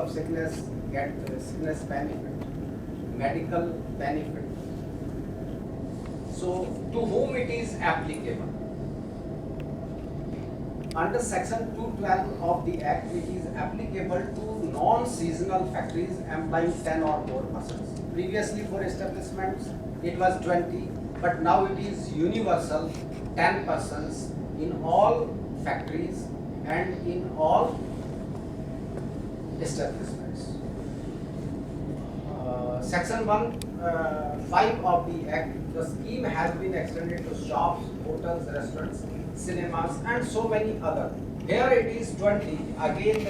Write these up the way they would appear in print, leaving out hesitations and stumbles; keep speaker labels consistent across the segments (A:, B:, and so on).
A: of sickness get sickness benefit, medical benefit. So to whom it is applicable? Under section 212 of the Act, it is applicable to non-seasonal factories employing 10 or more persons. Previously for establishments it was 20, but now it is universal, 10 persons in all factories and in all establishments. Section 1(5) of the Act, the scheme has been extended to shops, hotels, restaurants, cinemas and so many other. Here it is 20. Again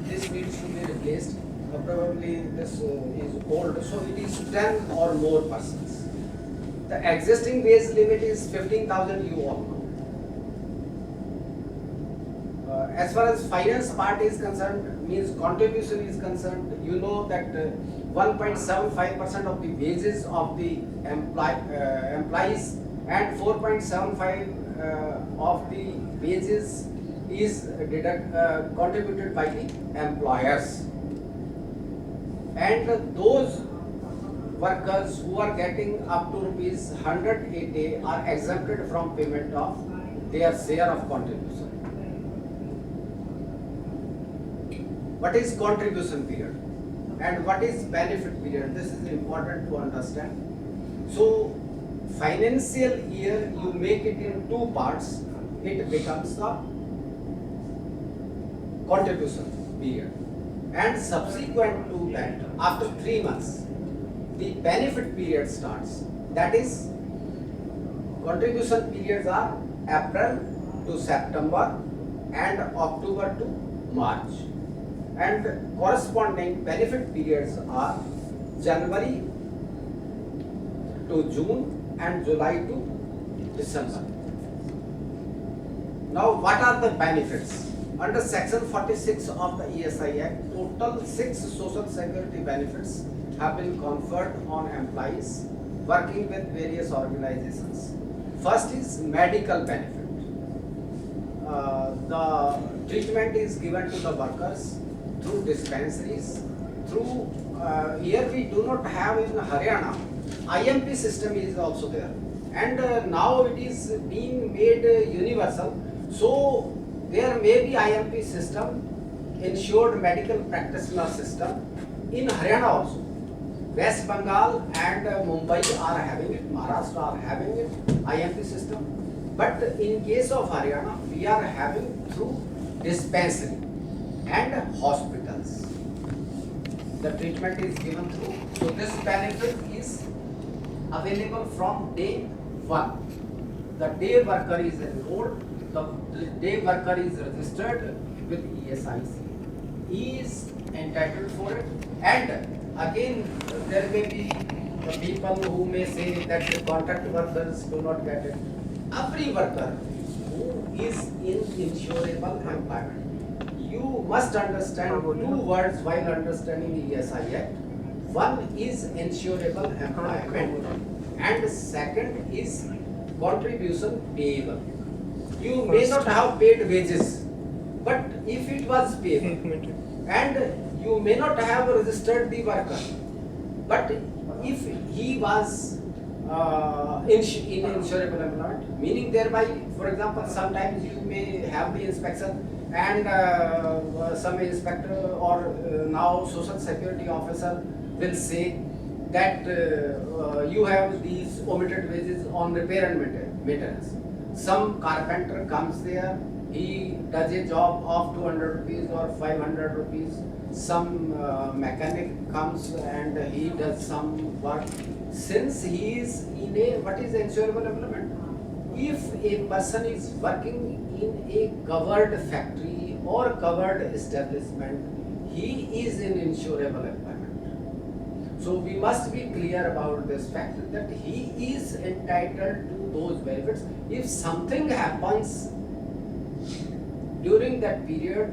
A: this needs to be replaced. Probably this is old, so it is 10 or more persons. The existing wage limit is 15,000, you all know. As far as finance part is concerned, means contribution is concerned, you know that 1.75% of the wages of the employees and 4.75 of the wages is contributed by the employers. And those workers who are getting up to rupees 100 a day are exempted from payment of their share of contribution. What is contribution period and what is benefit period? This is important to understand. So financial year you make it in two parts, it becomes the contribution period, and subsequent to that, after 3 months, the benefit period starts. That is, contribution periods are April to September and October to March, and corresponding benefit periods are January to June and July to December. Now, what are the benefits? Under section 46 of the ESI Act, total 6 social security benefits have been conferred on employees working with various organizations. First is medical benefit. The treatment is given to the workers through dispensaries, through here we do not have in Haryana, IMP system is also there, and now it is being made universal. So there may be IMP system, insured medical practitioner system in Haryana also. West Bengal and Mumbai are having it, Maharashtra are having it, IMP system. But in case of Haryana, we are having through dispensary and hospitals. The treatment is given through. So this benefit is available from day 1. The day worker is enrolled, the day worker is registered with ESIC. He is entitled for it. And again, there may be the people who may say that the contract workers do not get it. Every worker who is in insurable employment, you must understand two words while understanding the ESI Act. One is insurable employment and second is contribution payable. You may not have paid wages, but if it was payable, and you may not have registered the worker, but if he was in insurable employment, meaning thereby, for example, sometimes you may have the inspection and some inspector or now social security officer will say that you have these omitted wages on repair and maintenance. Some carpenter comes there, he does a job of 200 rupees or 500 rupees. Some mechanic comes and he does some work. Since he is in a, what is insurable employment? If a person is working in a covered factory or covered establishment, he is in insurable employment. So we must be clear about this fact that he is entitled to those benefits. If something happens during that period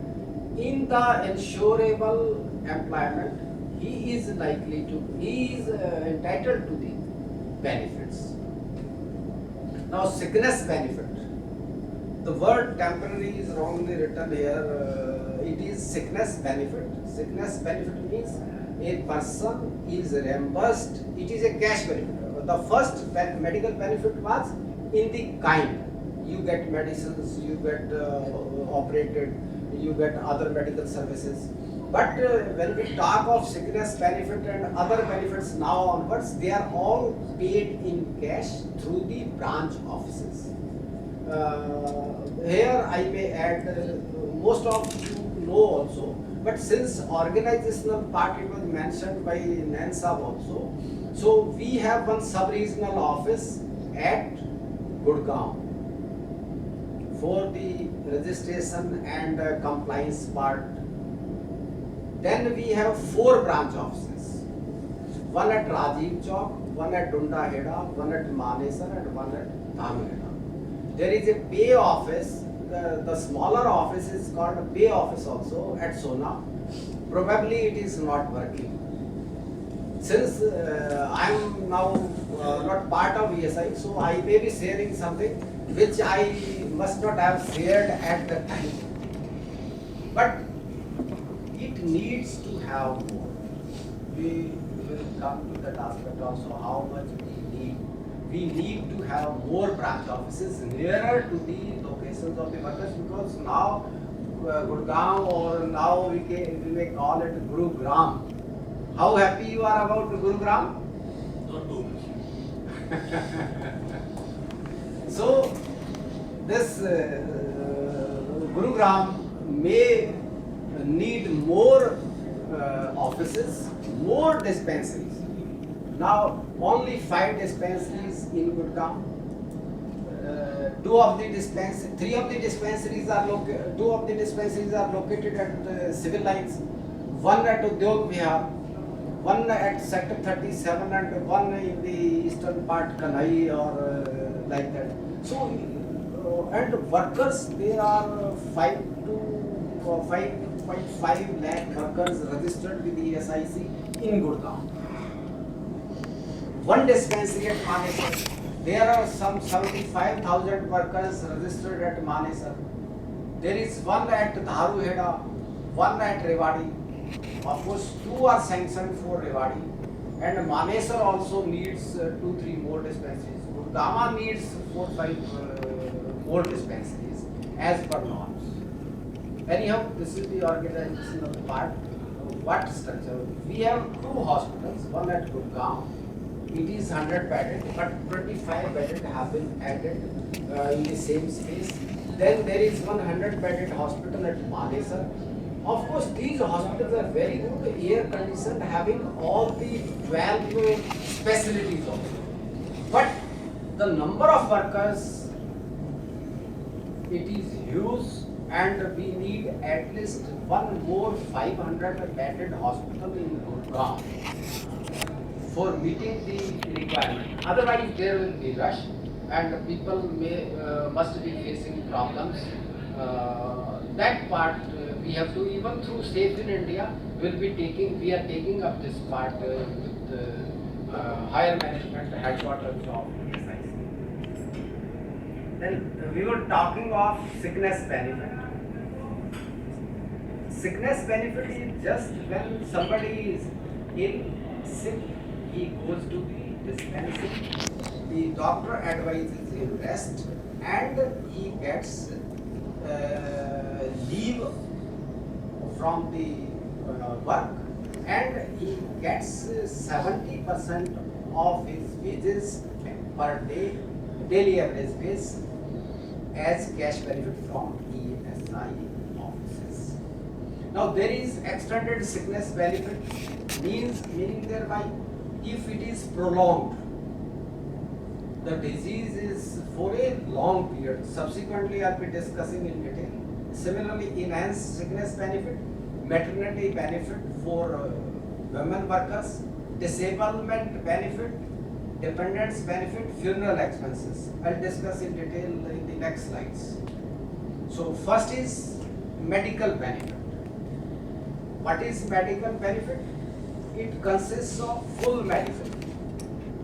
A: in the insurable employment, he is entitled to the benefits. Now, sickness benefit. The word temporary is wrongly written here. It is sickness benefit. Sickness benefit means a person is reimbursed. It is a cash benefit. The first medical benefit was in the kind. You get medicines, you get operated, you get other medical services. But when we talk of sickness benefit and other benefits now onwards, they are all paid in cash through the branch offices. Here I may add, most of you know also, but since organizational part it was mentioned by Nansab also, so we have one sub-regional office at Gurgaon for the registration and compliance part. Then we have 4 branch offices, one at Rajiv Chowk, one at Dunda Heda, one at Manesar and one at Dhanu Heda. There is a pay office, the smaller office is called a pay office also at Sona. Probably it is not working. Since I am now not part of ESI, so I may be sharing something which I must not have shared at the time. But it needs to have more. We will come to that aspect also, how much we need. We need to have more branch offices nearer to the locations of the workers, because now Gurgaon, or now we may call it Gurugram. How happy you are about Gurugram?
B: Not too much.
A: So this Gurugram may need more offices, more dispensaries. Now only 5 dispensaries in Gurgaon. 2 of the dispensaries, 3 of the dispensaries are located. 2 of the dispensaries are located at civil lines. One at Udyog Vihar, one at Sector 37, and one in the eastern part, Kanhai, or like that. So, and workers, there are 5.5 lakh workers registered with the ESIC in Gurgaon. One dispensary at Manesar. There are some 75,000 workers registered at Manesar. There is one at Dharu Heda, one at Rewari. Of course, 2 are sanctioned for Rewari. And Manesar also needs 2-3 more dispensaries. Gurgaon needs 4-5 more dispensaries as per norms. Anyhow, this is the organizational part. What structure? We have 2 hospitals, one at Gurgaon. It is 100 bedded, but 25 bedded have been added in the same space. Then there is 100 bedded hospital at Manesar. Of course, these hospitals are very good, air conditioned, having all the 12 facilities also. But the number of workers, it is huge, and we need at least one more 500 bedded hospital in Gurgaon for meeting the requirement. Otherwise, there will be rush, and people must be facing problems. That part we have to, even through Safe in India, we are taking up this part with higher management headquarters of ESIC. Then we were talking of sickness benefit. Sickness benefit is just when somebody is ill, sick, he goes to the dispensary, the doctor advises him rest, and he gets leave from the work, and he gets 70% of his wages per day, daily average base, as cash benefit from ESI offices. Now there is extended sickness benefit, meaning thereby, if it is prolonged, the disease is for a long period. Subsequently, I'll be discussing in detail. Similarly, enhanced sickness benefit, maternity benefit for women workers, disablement benefit, dependents benefit, funeral expenses. I'll discuss in detail in the next slides. So first is medical benefit. What is medical benefit? It consists of full medical,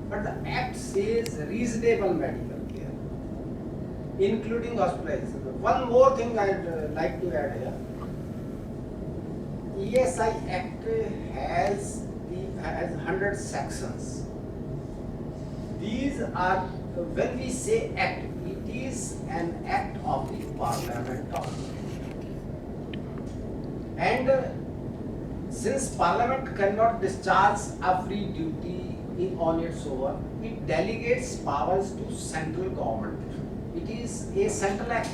A: but the Act says reasonable medical care, including hospitalization. One more thing I'd like to add here. ESI Act has 100 sections. These are, when we say act, it is an act of the Parliament of India. And since Parliament cannot discharge every duty on its own, it delegates powers to central government. It is a central act,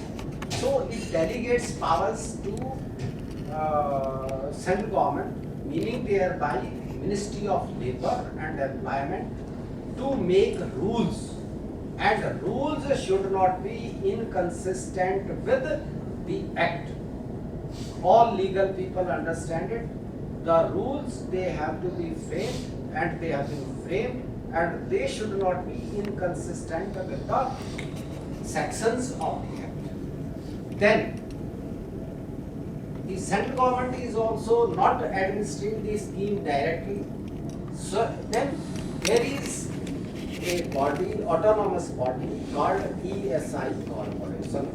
A: so it delegates powers to central government, meaning thereby Ministry of Labour and Employment, to make rules, and rules should not be inconsistent with the act. All legal people understand it. The rules, they have to be framed, and they have been framed, and they should not be inconsistent with the sections of the act. Then the central government is also not administering the scheme directly. So then there is a body, autonomous body called ESI Corporation,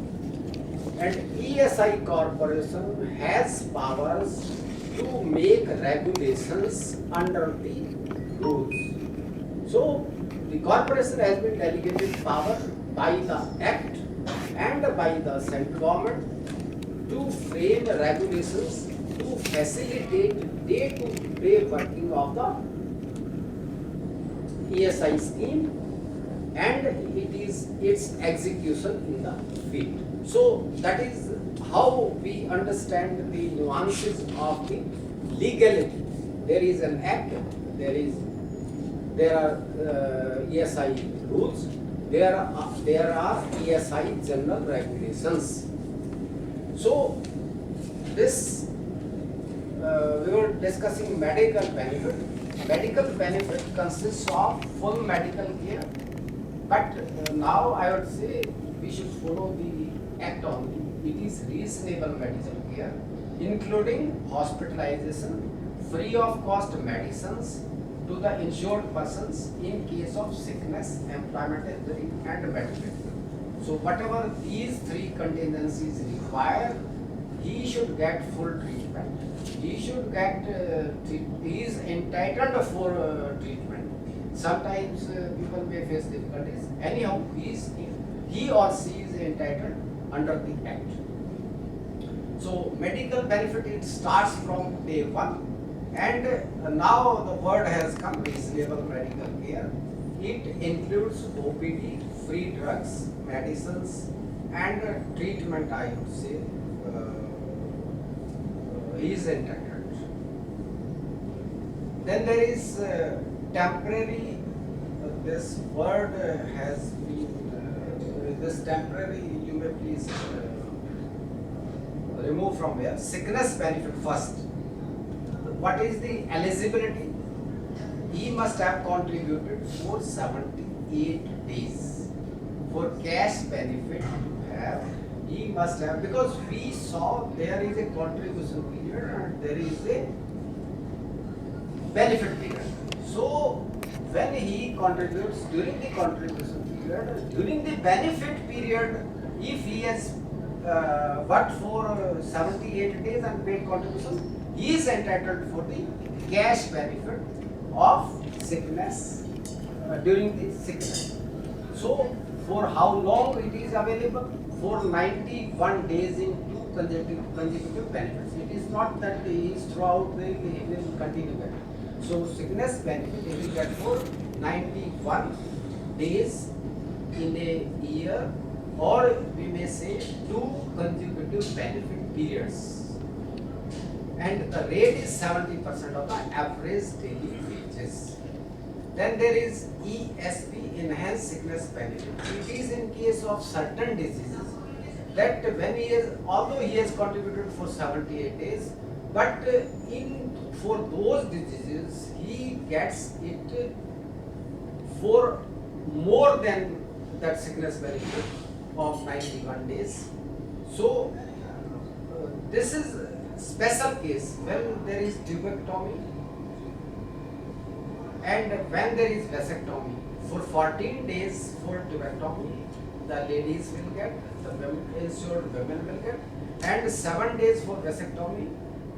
A: and ESI Corporation has powers to make regulations under the rules. So the corporation has been delegated power by the act and by the central government to frame regulations to facilitate day-to-day working of the ESI scheme, and it is its execution in the field. So that is how we understand the nuances of the legality. There is an act, there are ESI rules, there are ESI general regulations. So this we were discussing medical benefit. Medical benefit consists of full medical care, but now I would say we should follow the act only. It is reasonable medical care, including hospitalization, free of cost medicines to the insured persons in case of sickness, employment injury, and medical. So whatever these three contingencies require, he should get full treatment. He should get, he is entitled for treatment. Sometimes people may face difficulties. Anyhow, he or she is entitled under the act. So medical benefit, it starts from day one, and now the word has come, reasonable medical care. It includes OPD, free drugs, medicines, and treatment, I would say, is entitled. Then there is temporary, this word has been, this temporary, you may please remove from here. Sickness benefit first. What is the eligibility? He must have contributed for 78 days. For cash benefit to have, he must have, because we saw there is a contribution period and there is a benefit period. So when he contributes during the contribution period, during the benefit period, if he has worked for 78 days and paid contribution, he is entitled for the cash benefit of sickness during the sickness. So for how long it is available? For 91 days in two consecutive benefits. It is not that he is throughout the, he will continue that. So sickness benefit he will get for 91 days in a year, or we may say two consecutive benefit periods. And the rate is 70% of the average daily wages. Then there is ESP, enhanced sickness benefit. It is in case of certain diseases that when he is, although he has contributed for 78 days, but for those diseases he gets it for more than that sickness benefit of 91 days. So this is special case when there is tuberculosis and when there is vasectomy. For 14 days for tuberculosis, the ladies will get, the insured women will get, and 7 days for vasectomy,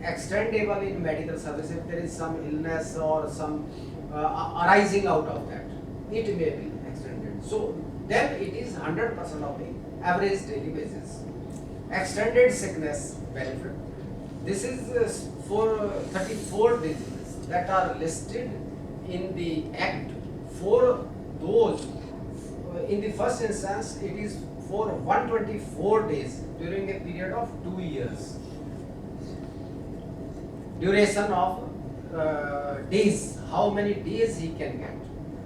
A: extendable in medical service. If there is some illness or some arising out of that, it may be extended. So then it is 100% of the average daily basis. Extended sickness benefit. This is for 34 diseases that are listed in the Act. For those, in the first instance, it is for 124 days during a period of 2 years. Duration of days, how many days he can get.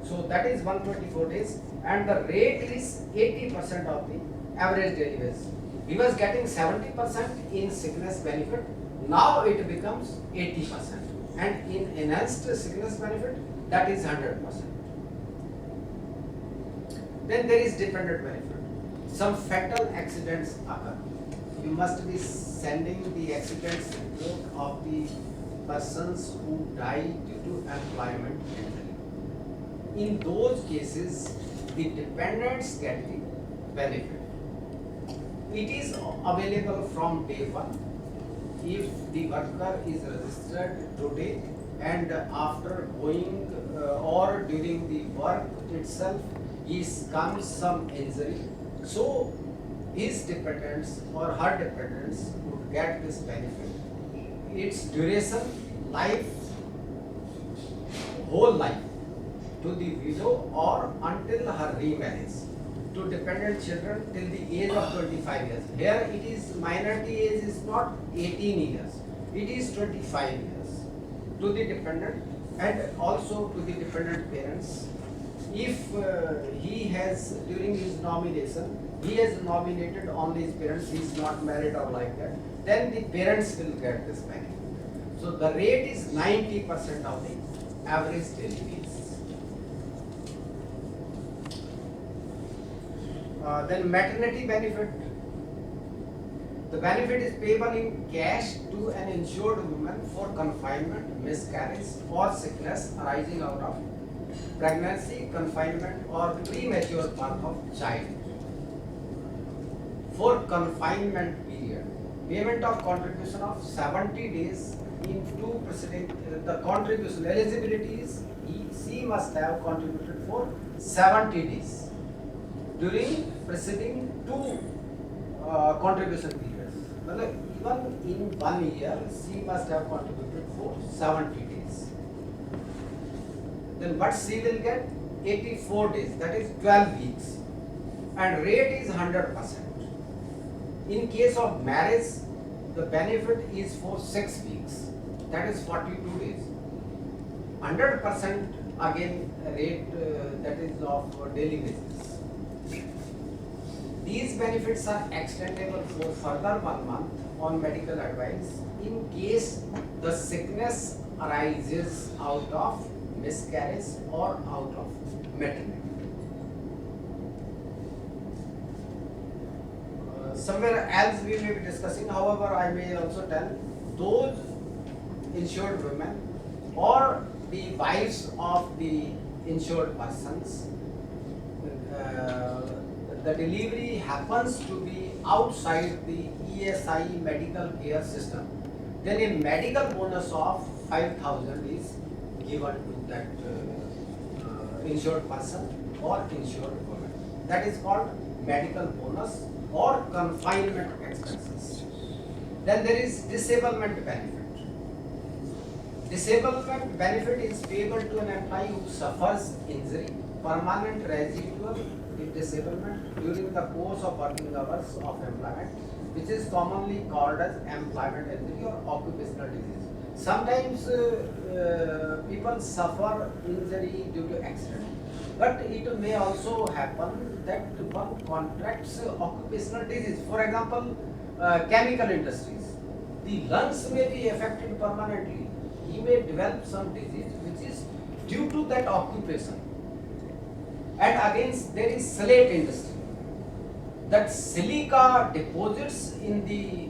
A: So that is 124 days, and the rate is 80% of the average daily basis. He was getting 70% in sickness benefit, now it becomes 80%, and in enhanced sickness benefit, that is 100%. Then there is dependent benefit. Some fatal accidents occur. You must be sending the accidents report of the persons who died due to employment injury. In those cases, the dependents get the benefit. It is available from day one. If the worker is registered today and after going or during the work itself, comes some injury, so his dependents or her dependents would get this benefit. Its duration, life, whole life, to the widow or until her remarriage. To dependent children till the age of 25 years. Here it is minority age is not 18 years, it is 25 years. To the dependent and also to the dependent parents. If he has, during his nomination, he has nominated only his parents, he is not married or like that, then the parents will get this benefit. So the rate is 90% of the average daily basis. Then maternity benefit. The benefit is payable in cash to an insured woman for confinement, miscarriage or sickness arising out of pregnancy, confinement or premature birth of child. For confinement period, payment of contribution of 70 days in two preceding, the contribution eligibility is she must have contributed for 70 days during preceding two contribution periods. Even in 1 year, she must have contributed for 70 days. Then what she will get? 84 days, that is 12 weeks, and rate is 100%. In case of marriage, the benefit is for 6 weeks, that is 42 days. 100% again rate that is of daily basis. These benefits are extendable for further 1 month on medical advice in case the sickness arises out of miscarriage or out of maternity. Somewhere else we may be discussing, however, I may also tell those insured women or the wives of the insured persons, the delivery happens to be outside the ESI medical care system, then a medical bonus of 5,000 is given to that insured person or insured woman. That is called medical bonus or confinement expenses. Then there is disablement benefit. Disablement benefit is payable to an employee who suffers injury, permanent residual disablement during the course of working hours of employment, which is commonly called as employment injury or occupational disease. Sometimes people suffer injury due to accident, but it may also happen that one contracts occupational disease. For example, chemical industries, the lungs may be affected permanently. He may develop some disease which is due to that occupation. And again, there is slate industry. That silica deposits in the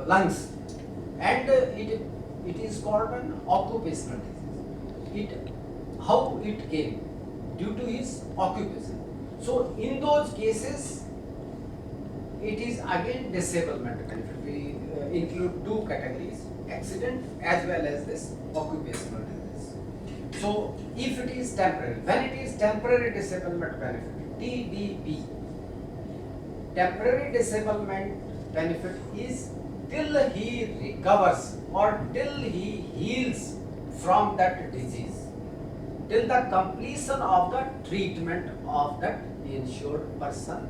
A: lungs, and it is called an occupational disease. How it came? Due to his occupation. So in those cases, it is again disablement benefit. We include two categories: accident as well as this occupational disease. So if it is temporary, when it is temporary disablement benefit, TDB, temporary disablement benefit is till he recovers or till he heals from that disease, till the completion of the treatment of that insured person,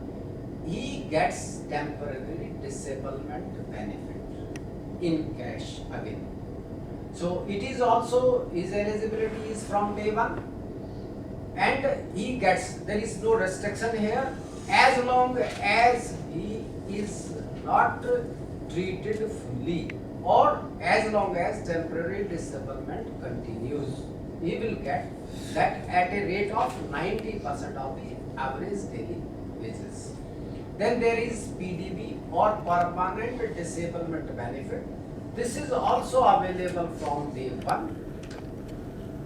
A: he gets temporary disablement benefit in cash again. So it is also, his eligibility is from day one, and he gets, there is no restriction here as long as he is not treated fully or as long as temporary disablement continues, he will get that at a rate of 90% of the average daily wages. Then there is PDB or permanent disablement benefit. This is also available from day one.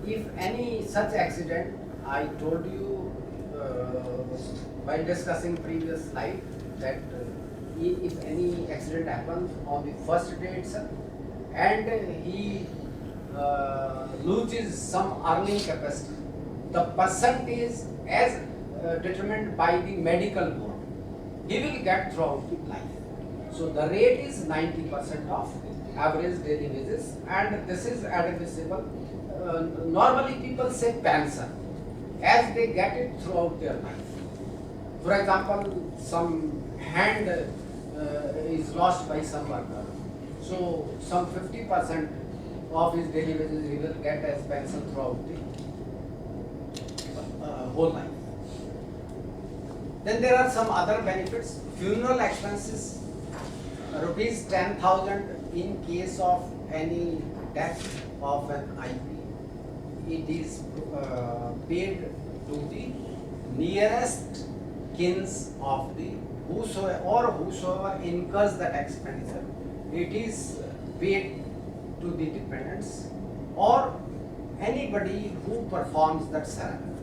A: If any such accident, I told you while discussing previous slide that if any accident happens on the first day itself and he loses some earning capacity, the percentage as determined by the medical board, he will get throughout the life. So the rate is 90% of average daily wages, and this is admissible. Normally people say pension as they get it throughout their life. For example, some hand is lost by some worker, so some 50% of his daily wages he will get as pension throughout the whole life. Then there are some other benefits. Funeral expenses, rupees 10,000 in case of any death of an IP. It is paid to the nearest kins of the whosoever incurs that expenditure. It is paid to the dependents or anybody who performs that ceremony.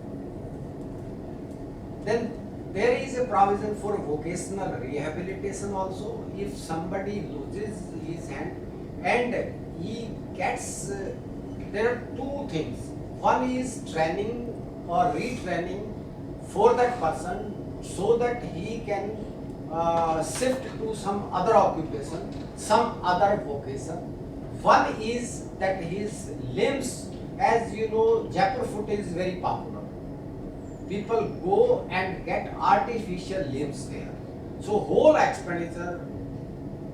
A: Then there is a provision for vocational rehabilitation also. If somebody loses his hand and he gets, there are two things. One is training or retraining for that person so that he can shift to some other occupation, some other vocation. One is that his limbs, as you know, Jaipur foot is very popular. People go and get artificial limbs there. So whole expenditure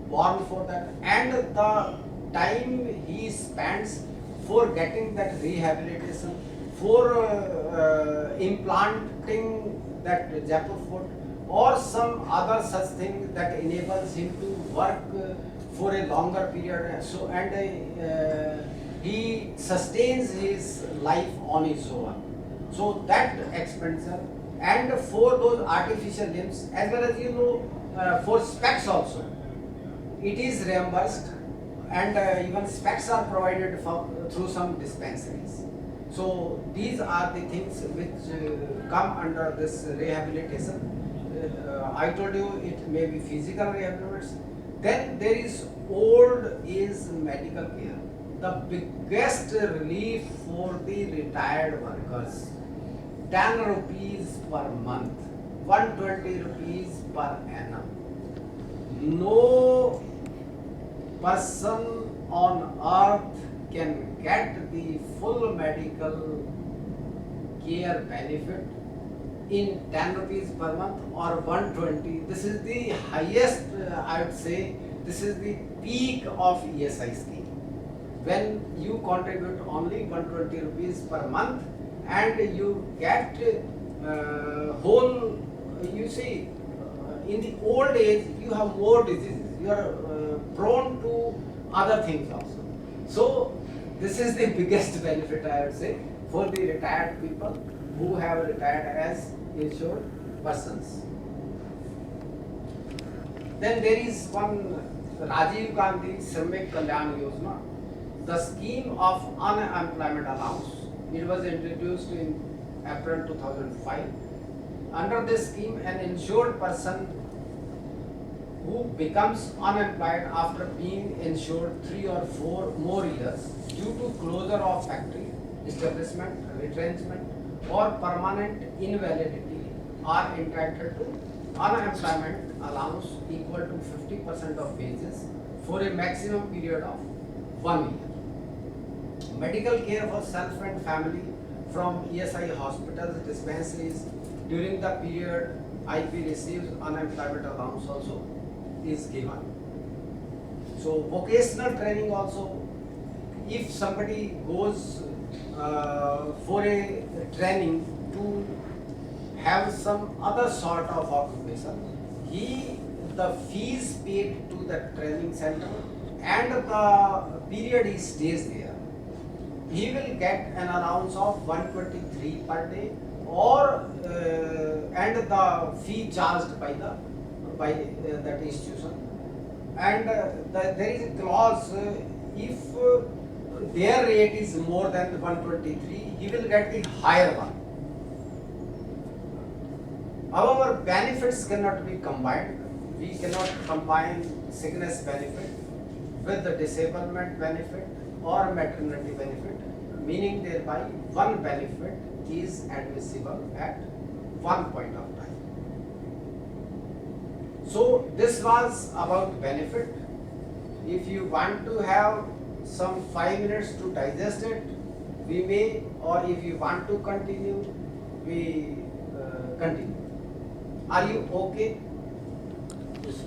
A: borne for that, and the time he spends for getting that rehabilitation, for implanting that Jaipur foot or some other such thing that enables him to work for a longer period. So and he sustains his life on his own. So that expenditure, and for those artificial limbs as well as you know for specs also, it is reimbursed, and even specs are provided through some dispensaries. So these are the things which come under this rehabilitation. I told you it may be physical rehabilitation. Then there is old age medical care. The biggest relief for the retired workers, 10 rupees per month, 120 rupees per annum. No person on earth can get the full medical care benefit in 10 rupees per month or 120. This is the highest, I would say, this is the peak of ESI scheme. When you contribute only 120 rupees per month and you get whole, you see, in the old age you have more diseases, you are prone to other things also. So this is the biggest benefit, I would say, for the retired people who have retired as insured persons. Then there is one Rajiv Gandhi Shramik Kalyan Yojana, the scheme of unemployment allowance. It was introduced in April 2005. Under this scheme, an insured person who becomes unemployed after being insured 3 or 4 more years due to closure of factory, establishment, retrenchment, or permanent invalidity are entitled to unemployment allowance equal to 50% of wages for a maximum period of 1 year. Medical care for self and family from ESI hospitals, dispensaries during the period IP receives unemployment allowance also is given. So vocational training also, if somebody goes for a training to have some other sort of occupation, the fees paid to the training center and the period he stays there, he will get an allowance of 123 per day or and the fee charged by that institution. And there is a clause, if their rate is more than 123, he will get the higher one. However, benefits cannot be combined. We cannot combine sickness benefit with the disablement benefit or maternity benefit, meaning thereby one benefit is admissible at one point of time. So this was about benefit. If you want to have some 5 minutes to digest it, we may, or if you want to continue, we continue. Are you okay?
B: Yes, sir.